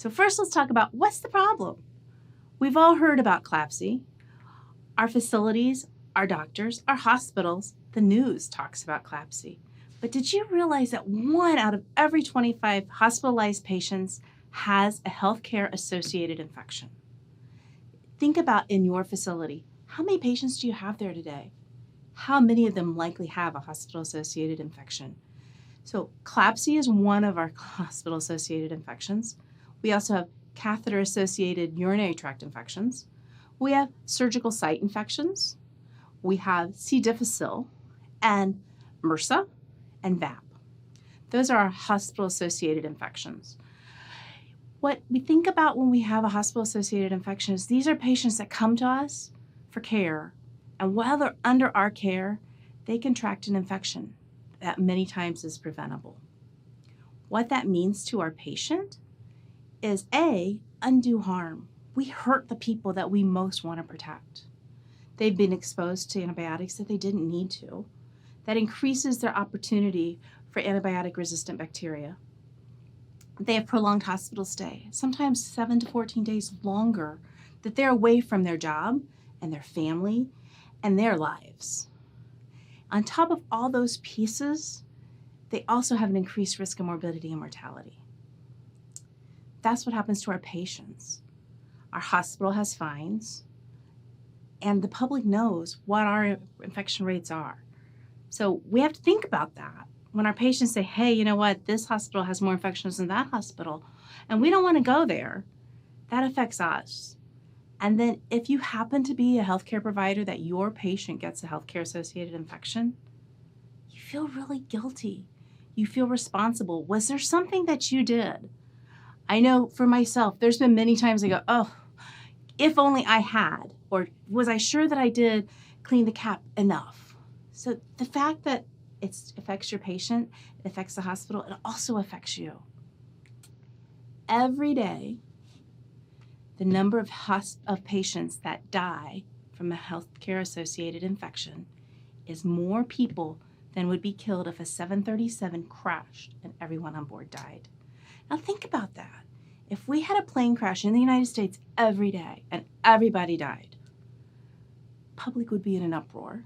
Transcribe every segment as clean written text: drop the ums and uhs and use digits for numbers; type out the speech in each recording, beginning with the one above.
So first, let's talk about what's the problem. We've all heard about CLABSI. Our facilities, our doctors, our hospitals, the news talks about CLABSI. But did you realize that 1 out of every 25 hospitalized patients has a healthcare-associated infection? Think about in your facility, how many patients do you have there today? How many of them likely have a hospital-associated infection? So CLABSI is one of our hospital-associated infections. We also have catheter-associated urinary tract infections. We have surgical site infections. We have C. difficile and MRSA and VAP. Those are our hospital-associated infections. What we think about when we have a hospital-associated infection is these are patients that come to us for care, and while they're under our care, they contract an infection that many times is preventable. What that means to our patient is A, undue harm. We hurt the people that we most want to protect. They've been exposed to antibiotics that they didn't need to. That increases their opportunity for antibiotic-resistant bacteria. They have prolonged hospital stay, sometimes 7 to 14 days longer, that they're away from their job and their family and their lives. On top of all those pieces, they also have an increased risk of morbidity and mortality. That's what happens to our patients. Our hospital has fines, and the public knows what our infection rates are. So we have to think about that. When our patients say, hey, you know what, this hospital has more infections than that hospital, and we don't want to go there, that affects us. And then if you happen to be a healthcare provider that your patient gets a healthcare-associated infection, you feel really guilty. You feel responsible. Was there something that you did? I know for myself, there's been many times I go, oh, if only I had, or was I sure that I did clean the cap enough? So the fact that it affects your patient, it affects the hospital, it also affects you. Every day, the number of patients that die from a healthcare-associated infection is more people than would be killed if a 737 crashed and everyone on board died. Now think about that. If we had a plane crash in the United States every day and everybody died, the public would be in an uproar.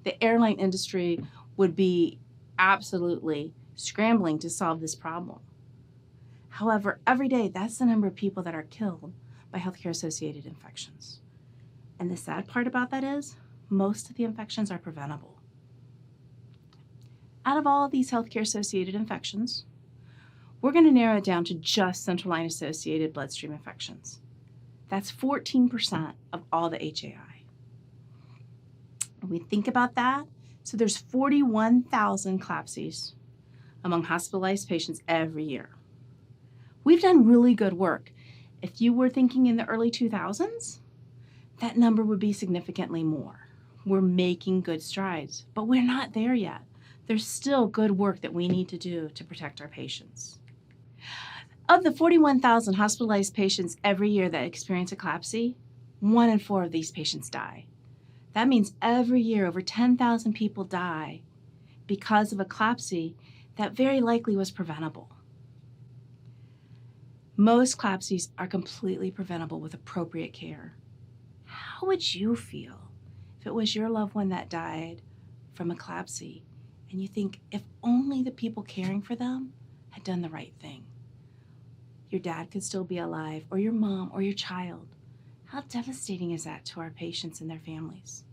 The airline industry would be absolutely scrambling to solve this problem. However, every day, that's the number of people that are killed by healthcare-associated infections. And the sad part about that is most of the infections are preventable. Out of all of these healthcare-associated infections, we're going to narrow it down to just central line-associated bloodstream infections. That's 14% of all the HAI. When we think about that, so there's 41,000 CLABSIs among hospitalized patients every year. We've done really good work. If you were thinking in the early 2000s, that number would be significantly more. We're making good strides, but we're not there yet. There's still good work that we need to do to protect our patients. Of the 41,000 hospitalized patients every year that experience a CLABSI, 1 in 4 of these patients die. That means every year over 10,000 people die because of a CLABSI that very likely was preventable. Most CLABSIs are completely preventable with appropriate care. How would you feel if it was your loved one that died from a CLABSI and you think if only the people caring for them had done the right thing? Your dad could still be alive, or your mom, or your child. How devastating is that to our patients and their families?